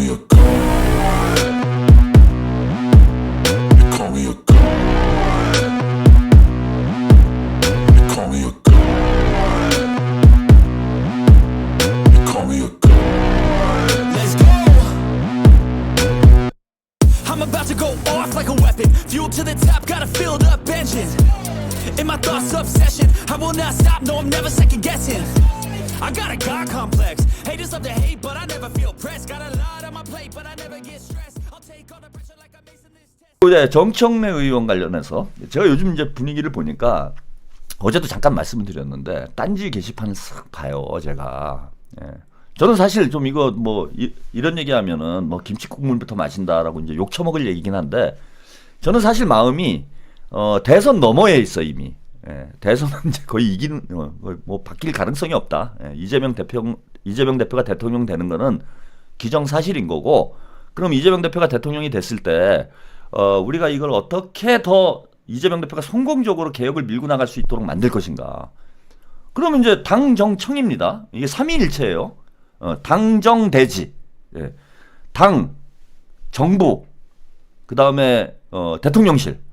me a god. You call me a god. You call me a god. You call me a god. Let's go. I'm about to go off like a weapon. Fuel to the top, got a filled up engine. In my thoughts, obsession. I will not stop, no, I'm never second guessing. I got a God complex. Haters love to hate, but I never feel pressed. Got a lot on my plate, but I never get stressed. I'll take all the pressure like I'm acing this test. 이제 정청래 의원 관련해서 제가 요즘 이제 분위기를 보니까 어제도 잠깐 말씀을 드렸는데 딴지 게시판을 싹 봐요 제가. 예. 저는 사실 좀 이거 뭐 이런 얘기하면은 뭐 김치국물부터 마신다라고 이제 욕 처먹을 얘기긴 한데 저는 사실 마음이 대선 너머에 있어 이미. 예, 대선은 이제 거의 이기는 뭐 바뀔 가능성이 없다. 예, 이재명 대표가 대통령 되는 거는 기정사실인 거고, 그럼 이재명 대표가 대통령이 됐을 때 우리가 이걸 어떻게 더 이재명 대표가 성공적으로 개혁을 밀고 나갈 수 있도록 만들 것인가? 그러면 이제 당정청입니다. 이게 삼위일체예요. 당정대지, 예, 당, 정부, 그 다음에 대통령실.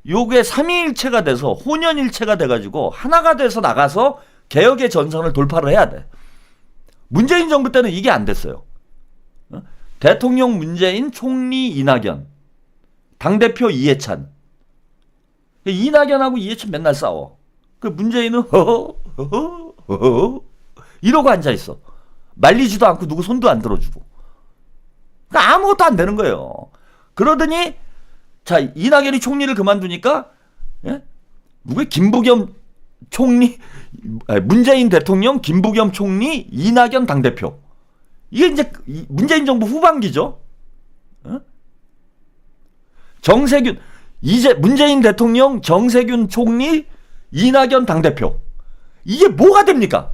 요게 삼위일체가 돼서 혼연일체가 돼가지고 하나가 돼서 나가서 개혁의 전선을 돌파를 해야 돼. 문재인 정부 때는 이게 안 됐어요. 대통령 문재인, 총리 이낙연, 당대표 이해찬. 이낙연하고 이해찬 맨날 싸워. 그 문재인은 허허 이러고 앉아있어. 말리지도 않고 누구 손도 안 들어주고. 그러니까 아무것도 안 되는 거예요. 그러더니 자, 이낙연이 총리를 그만두니까, 예? 누구야? 김부겸 총리, 문재인 대통령, 김부겸 총리, 이낙연 당대표. 이게 이제 문재인 정부 후반기죠. 예? 정세균, 문재인 대통령, 정세균 총리, 이낙연 당대표. 이게 뭐가 됩니까?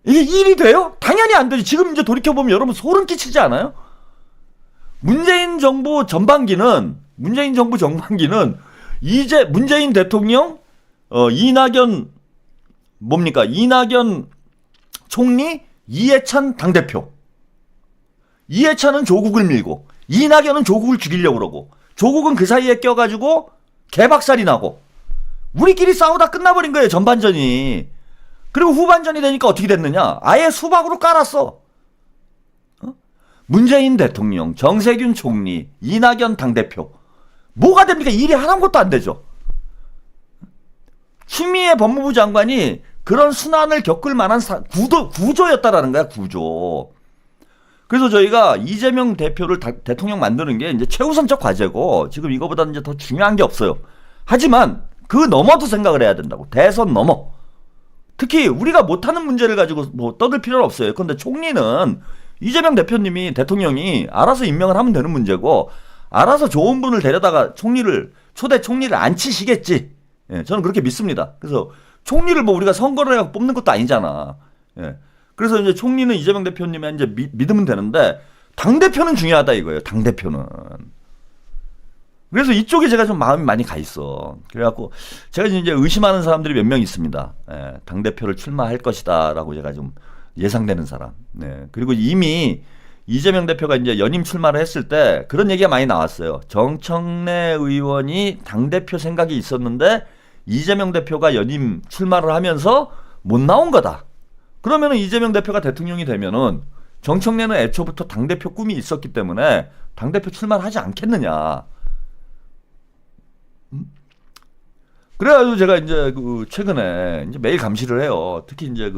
이게 일이 돼요? 당연히 안 되지. 지금 이제 돌이켜보면 여러분 소름 끼치지 않아요? 문재인 정부 전반기는 이제 문재인 대통령, 이낙연 총리, 이해찬 당대표. 이해찬은 조국을 밀고 이낙연은 조국을 죽이려고 그러고 조국은 그 사이에 껴가지고 개박살이 나고 우리끼리 싸우다 끝나버린 거예요 전반전이. 그리고 후반전이 되니까 어떻게 됐느냐? 아예 수박으로 깔았어. 문재인 대통령, 정세균 총리, 이낙연 당대표. 뭐가 됩니까? 일이 하나것도 안 되죠. 추미애 법무부 장관이 그런 순환을 겪을 만한 구조였다라는 거야, 구조. 그래서 저희가 이재명 대표를 대통령 만드는 게 이제 최우선적 과제고, 지금 이거보다는 이제 더 중요한 게 없어요. 하지만 그 너머도 생각을 해야 된다고. 대선 너머. 특히 우리가 못하는 문제를 가지고 뭐 떠들 필요는 없어요. 그런데 총리는 이재명 대통령이 알아서 임명을 하면 되는 문제고, 알아서 좋은 분을 데려다가 초대 총리를 앉히시겠지. 예, 저는 그렇게 믿습니다. 그래서 총리를 뭐 우리가 선거를 해서 뽑는 것도 아니잖아. 예. 그래서 이제 총리는 이재명 대표님이 이제 믿으면 되는데, 당대표는 중요하다 이거예요. 당대표는. 그래서 이쪽에 제가 좀 마음이 많이 가 있어. 그래갖고 제가 이제 의심하는 사람들이 몇 명 있습니다. 예, 당대표를 출마할 것이다라고 제가 좀 예상되는 사람. 네. 그리고 이미 이재명 대표가 이제 연임 출마를 했을 때 그런 얘기가 많이 나왔어요. 정청래 의원이 당대표 생각이 있었는데 이재명 대표가 연임 출마를 하면서 못 나온 거다. 그러면은 이재명 대표가 대통령이 되면은 정청래는 애초부터 당대표 꿈이 있었기 때문에 당대표 출마를 하지 않겠느냐. 그래가지고 제가 이제 최근에 이제 매일 감시를 해요. 특히 이제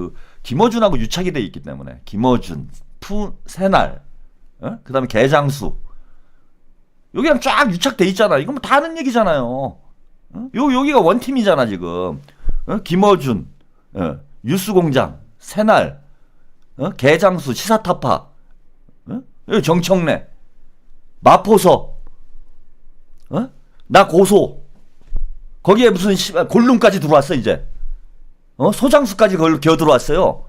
김어준하고 유착이 돼 있기 때문에 김어준, 새날, 그 다음에 개장수 여기랑 쫙 유착돼 있잖아. 이건 뭐 다 아는 얘기잖아요. 여기가 원팀이잖아 지금. 김어준, 뉴스공장, 새날, 개장수, 시사타파, 정청래, 마포서, 나 고소. 거기에 무슨 골룸까지 들어왔어 이제. 소장수까지 걸로 기어 들어왔어요.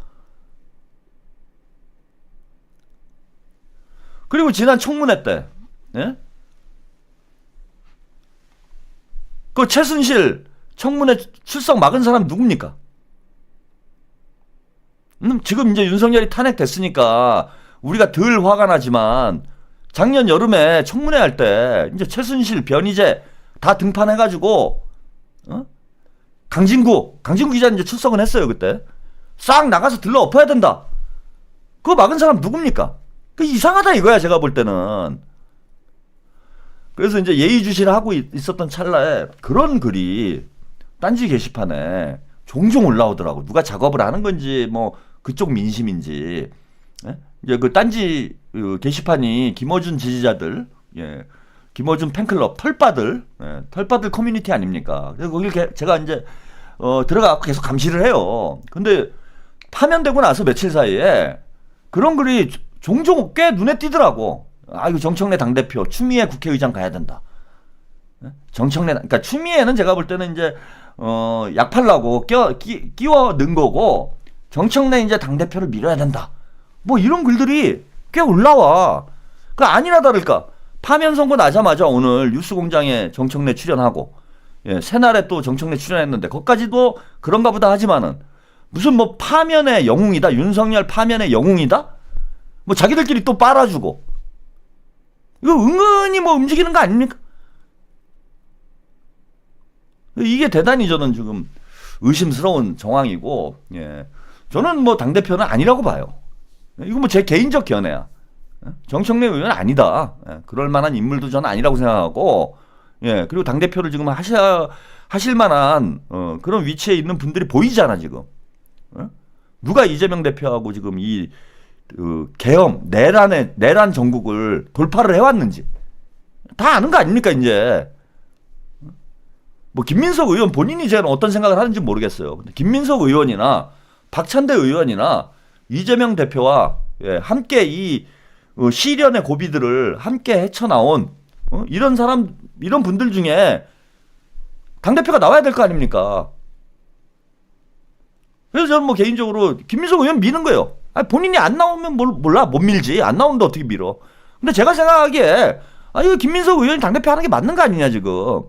그리고 지난 청문회 때, 예? 그 최순실 청문회 출석 막은 사람 누굽니까? 지금 이제 윤석열이 탄핵됐으니까 우리가 덜 화가 나지만 작년 여름에 청문회 할 때 이제 최순실, 변희재 다 등판해가지고 강진구 기자 이제 출석은 했어요. 그때 싹 나가서 들러 엎어야 된다. 그거 막은 사람 누굽니까? 그 이상하다 이거야 제가 볼 때는. 그래서 이제 예의주시를 하고 있었던 찰나에 그런 글이 딴지 게시판에 종종 올라오더라고. 누가 작업을 하는 건지 뭐 그쪽 민심인지. 예? 이제 그 딴지 게시판이 김어준 지지자들, 예, 김어준 팬클럽 털빠들, 예, 털빠들 커뮤니티 아닙니까? 그래서 거기 제가 이제 들어가서 계속 감시를 해요. 근데 파면되고 나서 며칠 사이에 그런 글이 종종 꽤 눈에 띄더라고. 아, 이거 정청래 당대표, 추미애 국회의장 가야 된다. 정청래, 그러니까 추미애는 제가 볼 때는 이제, 약 팔라고 끼워 넣은 거고, 정청래 이제 당대표를 밀어야 된다. 뭐 이런 글들이 꽤 올라와. 그 아니나 다를까. 파면 선고 나자마자 오늘 뉴스공장에 정청래 출연하고, 예, 새날에 또 정청래 출연했는데, 거기까지도 그런가 보다 하지만은, 무슨 뭐 파면의 영웅이다? 윤석열 파면의 영웅이다? 뭐 자기들끼리 또 빨아주고. 이거 은근히 뭐 움직이는 거 아닙니까? 이게 대단히 저는 지금 의심스러운 정황이고, 예. 저는 뭐 당대표는 아니라고 봐요. 이거 뭐 제 개인적 견해야. 정청래 의원은 아니다. 예. 그럴 만한 인물도 저는 아니라고 생각하고, 예. 그리고 당대표를 지금 하실 만한, 그런 위치에 있는 분들이 보이잖아, 지금. 누가 이재명 대표하고 지금 이 계엄 내란 전국을 돌파를 해왔는지 다 아는 거 아닙니까 이제. 뭐 김민석 의원 본인이 제가 어떤 생각을 하는지 모르겠어요. 근데 김민석 의원이나 박찬대 의원이나 이재명 대표와, 예, 함께 이 시련의 고비들을 함께 헤쳐나온 이런 분들 중에 당대표가 나와야 될 거 아닙니까? 그래서 저는 뭐 개인적으로 김민석 의원 미는 거예요. 아니, 본인이 안 나오면 몰라, 못 밀지. 안 나오는데 어떻게 밀어. 근데 제가 생각하기에, 이거 김민석 의원이 당대표 하는 게 맞는 거 아니냐, 지금.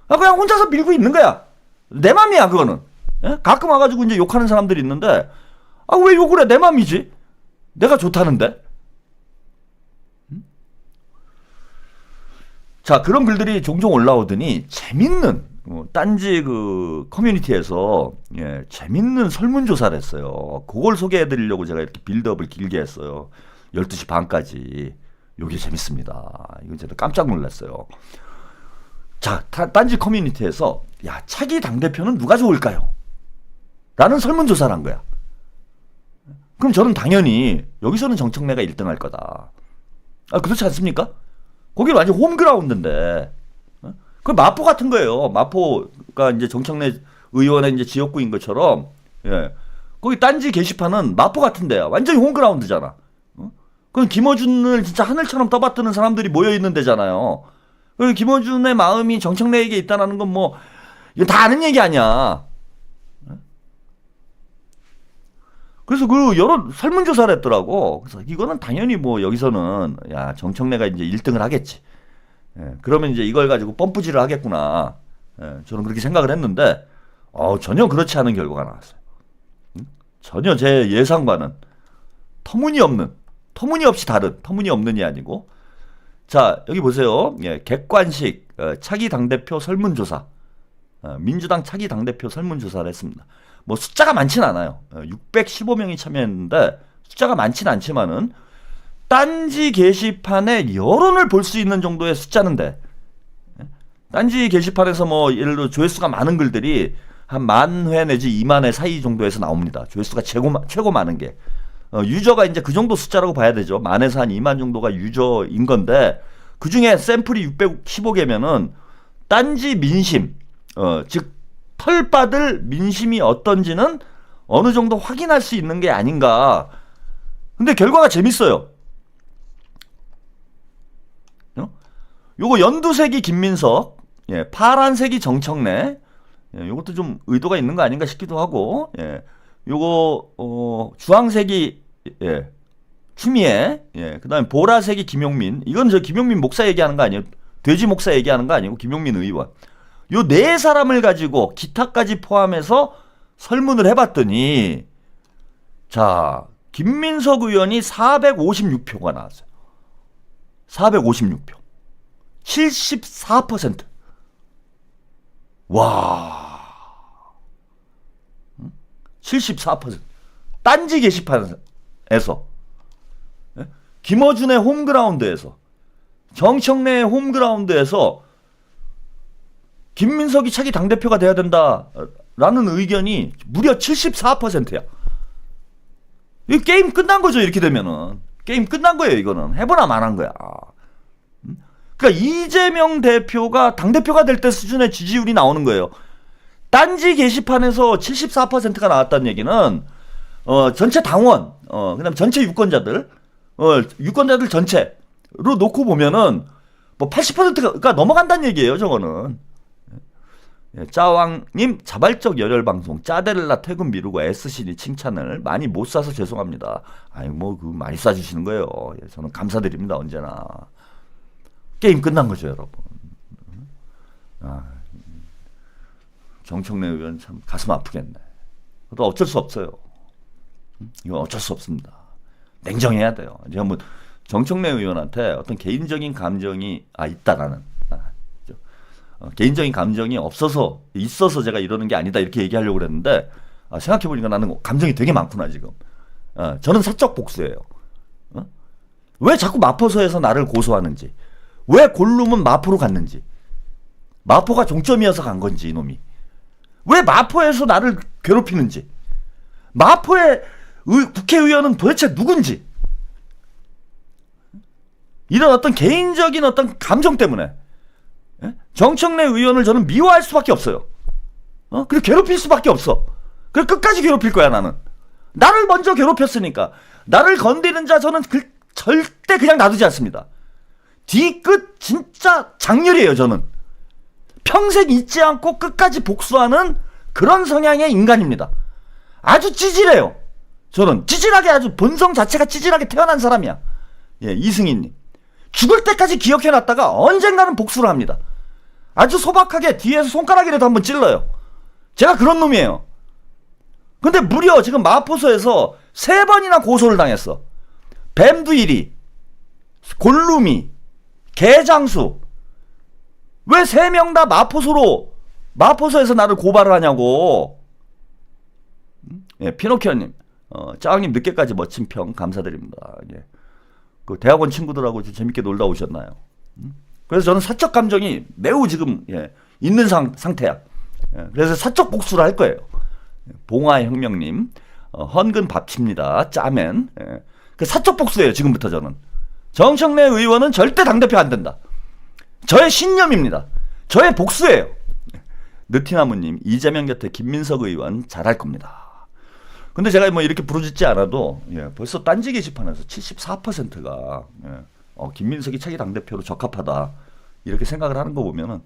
그냥 혼자서 밀고 있는 거야. 내 맘이야, 그거는. 예? 가끔 와가지고 이제 욕하는 사람들이 있는데, 왜 욕을 해? 내 맘이지. 내가 좋다는데. 자, 그런 글들이 종종 올라오더니, 재밌는, 딴지 그 커뮤니티에서, 예, 재밌는 설문조사를 했어요. 그걸 소개해 드리려고 제가 이렇게 빌드업을 길게 했어요. 12시 반까지. 요게 재밌습니다. 이건 제가 깜짝 놀랐어요. 자, 딴지 커뮤니티에서, 야, 차기 당대표는 누가 좋을까요? 라는 설문조사를 한 거야. 그럼 저는 당연히 여기서는 정청래가 1등 할 거다. 그렇지 않습니까? 거기 완전 홈그라운드인데. 그 마포 같은 거예요. 마포가 이제 정청래 의원의 이제 지역구인 것처럼, 예. 거기 딴지 게시판은 마포 같은데요. 완전히 홈그라운드잖아. 그럼 김어준을 진짜 하늘처럼 떠받드는 사람들이 모여 있는 데잖아요. 그리고 김어준의 마음이 정청래에게 있다는 건 뭐, 이거 다 아는 얘기 아니야. 그래서 그 여러 설문조사를 했더라고. 그래서 이거는 당연히 뭐 여기서는, 야, 정청래가 이제 1등을 하겠지. 예, 그러면 이제 이걸 가지고 펌프질을 하겠구나. 예, 저는 그렇게 생각을 했는데, 전혀 그렇지 않은 결과가 나왔어요. 전혀 제 예상과는 터무니없이 다른, 터무니없는이 아니고. 자, 여기 보세요. 예, 객관식 차기 당대표 설문조사. 민주당 차기 당대표 설문조사를 했습니다. 뭐 숫자가 많진 않아요. 615명이 참여했는데 숫자가 많진 않지만은 딴지 게시판에 여론을 볼 수 있는 정도의 숫자는 돼. 딴지 게시판에서 뭐 예를 들어 조회수가 많은 글들이 한 10,000회 내지 20,000회 사이 정도에서 나옵니다. 조회수가 최고 많은 게. 유저가 이제 그 정도 숫자라고 봐야 되죠. 10,000에서 한 20,000 정도가 유저인 건데, 그 중에 샘플이 615개면은 딴지 민심, 즉 털받을 민심이 어떤지는 어느 정도 확인할 수 있는 게 아닌가. 근데 결과가 재밌어요. 요거 연두색이 김민석, 예, 파란색이 정청래, 예, 요것도 좀 의도가 있는 거 아닌가 싶기도 하고, 예, 요거 주황색이, 예, 추미애, 예, 그다음에 보라색이 김용민. 이건 저 김용민 목사 얘기하는 거 아니에요? 돼지 목사 얘기하는 거 아니고 김용민 의원. 요 네 사람을 가지고 기타까지 포함해서 설문을 해봤더니, 자, 김민석 의원이 456표가 나왔어요. 456표. 74%. 와. 74%. 딴지 게시판에서. 김어준의 홈그라운드에서. 정청래의 홈그라운드에서 김민석이 차기 당대표가 돼야 된다라는 의견이 무려 74%야. 이 게임 끝난 거죠. 이렇게 되면은. 게임 끝난 거예요. 이거는. 해보나 말한 거야. 그러니까 이재명 대표가 당대표가 될 때 수준의 지지율이 나오는 거예요. 딴지 게시판에서 74%가 나왔다는 얘기는 전체 당원, 그다음 전체 유권자들, 유권자들 전체로 놓고 보면은 뭐 80%가 넘어간다는 얘기예요. 저거는. 짜왕님 자발적 열혈 방송 짜데렐라 퇴근 미루고 애쓰시니 칭찬을 많이 못 사서 죄송합니다. 아니 뭐 그 많이 싸주시는 거예요. 저는 감사드립니다. 언제나. 게임 끝난 거죠, 여러분. 정청래 의원 참 가슴 아프겠네. 또 어쩔 수 없어요. 이건 어쩔 수 없습니다. 냉정해야 돼요. 제가 뭐 정청래 의원한테 어떤 개인적인 감정이 있다 나는. 개인적인 감정이 있어서 제가 이러는 게 아니다 이렇게 얘기하려고 그랬는데 생각해보니까 나는 감정이 되게 많구나 지금. 저는 사적 복수예요. 왜 자꾸 마포서에서 나를 고소하는지, 왜 골룸은 마포로 갔는지, 마포가 종점이어서 간 건지 이놈이, 왜 마포에서 나를 괴롭히는지, 마포의 국회의원은 도대체 누군지, 이런 어떤 개인적인 어떤 감정 때문에 정청래 의원을 저는 미워할 수밖에 없어요. 그리고 괴롭힐 수밖에 없어. 그리고 끝까지 괴롭힐 거야 나는. 나를 먼저 괴롭혔으니까. 나를 건드리는 자 저는 절대 그냥 놔두지 않습니다. 뒤끝 진짜 장렬이에요 저는. 평생 잊지 않고 끝까지 복수하는 그런 성향의 인간입니다. 아주 찌질해요. 저는 찌질하게 아주 본성 자체가 찌질하게 태어난 사람이야. 이승희님. 죽을 때까지 기억해놨다가 언젠가는 복수를 합니다. 아주 소박하게 뒤에서 손가락이라도 한번 찔러요. 제가 그런 놈이에요. 근데 무려 지금 마포서에서 3번이나 고소를 당했어. 뱀두일이, 골룸이, 개장수. 왜 3명 다 마포서에서 나를 고발을 하냐고. 피노키오님, 짜왕님 늦게까지 멋진 평 감사드립니다. 그 대학원 친구들하고 재밌게 놀다 오셨나요? 그래서 저는 사적 감정이 매우 지금 있는 상태야. 그래서 사적 복수를 할 거예요. 봉화혁명님, 헌근 밥칩니다. 짜맨. 그 사적 복수예요. 지금부터 저는. 정청래 의원은 절대 당대표 안 된다. 저의 신념입니다. 저의 복수예요. 느티나무님, 이재명 곁에 김민석 의원 잘할 겁니다. 근데 제가 뭐 이렇게 부르짖지 않아도 벌써 딴지 게시판에서 74%가 김민석이 차기 당대표로 적합하다 이렇게 생각을 하는 거 보면은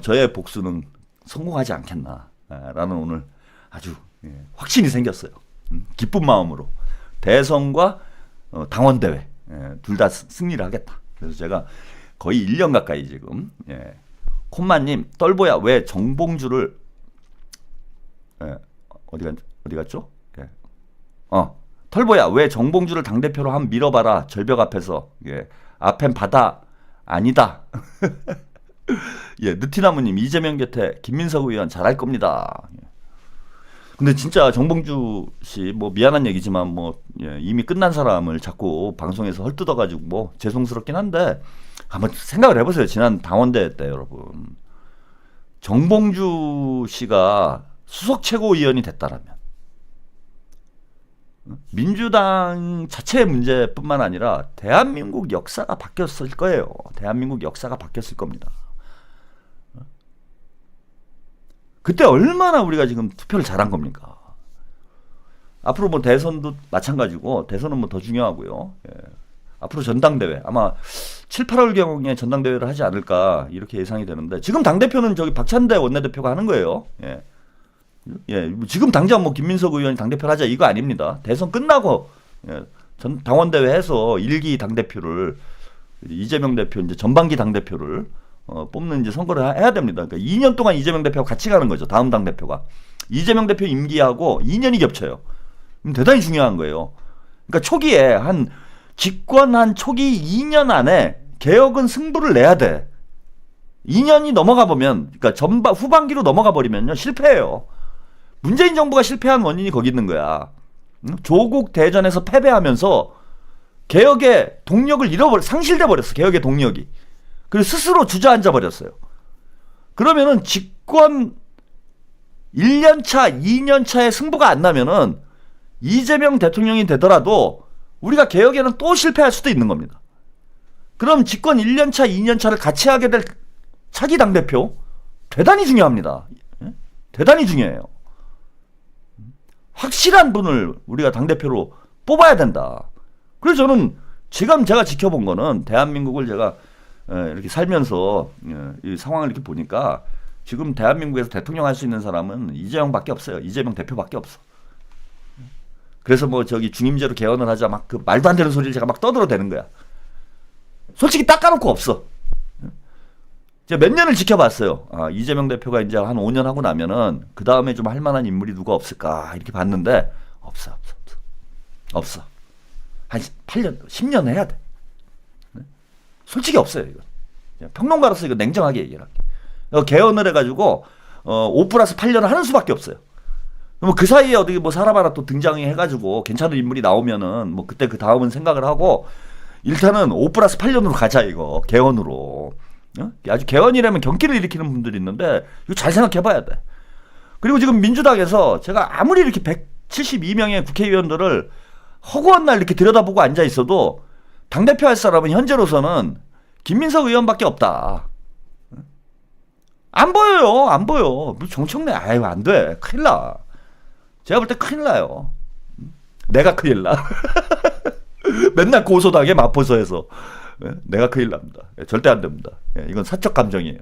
저의 복수는 성공하지 않겠나라는 오늘 아주 확신이 생겼어요. 기쁜 마음으로 대선과 당원대회 둘 다 승리를 하겠다. 그래서 제가 거의 1년 가까이 지금 콤마님 똘보야 왜 정봉주를 어디 갔죠? 털보야 왜 정봉주를 당대표로 한 밀어봐라 절벽 앞에서. 앞엔 바다 아니다. 느티나무님 이재명 곁에 김민석 의원 잘할 겁니다. 근데 진짜 정봉주 씨 뭐 미안한 얘기지만 뭐 이미 끝난 사람을 자꾸 방송에서 헐뜯어가지고 뭐 죄송스럽긴 한데 한번 생각을 해보세요. 지난 당원대회 때 여러분 정봉주 씨가 수석 최고위원이 됐다라면 민주당 자체의 문제뿐만 아니라 대한민국 역사가 바뀌었을 거예요. 대한민국 역사가 바뀌었을 겁니다. 그때 얼마나 우리가 지금 투표를 잘한 겁니까? 앞으로 뭐 대선도 마찬가지고 대선은 뭐 더 중요하고요. 앞으로 전당대회 아마 7, 8월경에 전당대회를 하지 않을까 이렇게 예상이 되는데 지금 당대표는 저기 박찬대 원내대표가 하는 거예요. 지금 당장 뭐 김민석 의원이 당대표를 하자 이거 아닙니다. 대선 끝나고 당원대회 해서 1기 당대표를 이재명 대표 이제 전반기 당대표를 뽑는 이제 선거를 해야 됩니다. 그러니까 2년 동안 이재명 대표가 같이 가는 거죠. 다음 당대표가 이재명 대표 임기하고 2년이 겹쳐요. 대단히 중요한 거예요. 그러니까 초기에 집권한 초기 2년 안에 개혁은 승부를 내야 돼. 2년이 넘어가 보면, 그러니까 후반기로 넘어가 버리면요, 실패해요. 문재인 정부가 실패한 원인이 거기 있는 거야. 조국 대전에서 패배하면서 개혁의 동력을 상실돼 버렸어. 개혁의 동력이. 그리고 스스로 주저앉아 버렸어요. 그러면은 집권 1년차, 2년차의 승부가 안 나면은 이재명 대통령이 되더라도 우리가 개혁에는 또 실패할 수도 있는 겁니다. 그럼 집권 1년차, 2년차를 같이 하게 될 차기 당대표 대단히 중요합니다. 대단히 중요해요. 확실한 분을 우리가 당대표로 뽑아야 된다. 그래서 저는 지금 제가 지켜본 거는 대한민국을 제가 이렇게 살면서 이 상황을 이렇게 보니까 지금 대한민국에서 대통령 할 수 있는 사람은 이재명밖에 없어요. 이재명 대표밖에 없어. 그래서 뭐 저기 중임제로 개헌을 하자 막 그 말도 안 되는 소리를 제가 막 떠들어대는 거야. 솔직히 닦아놓고 없어. 제가 몇 년을 지켜봤어요. 아, 이재명 대표가 이제 한 5년 하고 나면은 그 다음에 좀 할 만한 인물이 누가 없을까 이렇게 봤는데 없어. 한 8년, 10년 해야 돼. 솔직히 없어요 이거. 평론가로서 이거 냉정하게 얘기를 할게. 개헌을 해가지고 5+8년을 하는 수밖에 없어요. 뭐 그 사이에 어디 뭐 사람 하나 또 등장해가지고 괜찮은 인물이 나오면은 뭐 그때 그 다음은 생각을 하고 일단은 5+8년으로 가자 이거 개헌으로. 아주 개헌이라면 경기를 일으키는 분들이 있는데 이거 잘 생각해봐야 돼. 그리고 지금 민주당에서 제가 아무리 이렇게 172명의 국회의원들을 허구한 날 이렇게 들여다보고 앉아 있어도 당대표 할 사람은 현재로서는 김민석 의원밖에 없다. 안 보여요. 안 보여. 정청래 아유 안 돼. 큰일 나. 제가 볼 때 큰일 나요. 내가 큰일 나. 맨날 고소당해 마포서에서. 내가 큰일 납니다. 절대 안 됩니다. 이건 사적 감정이에요.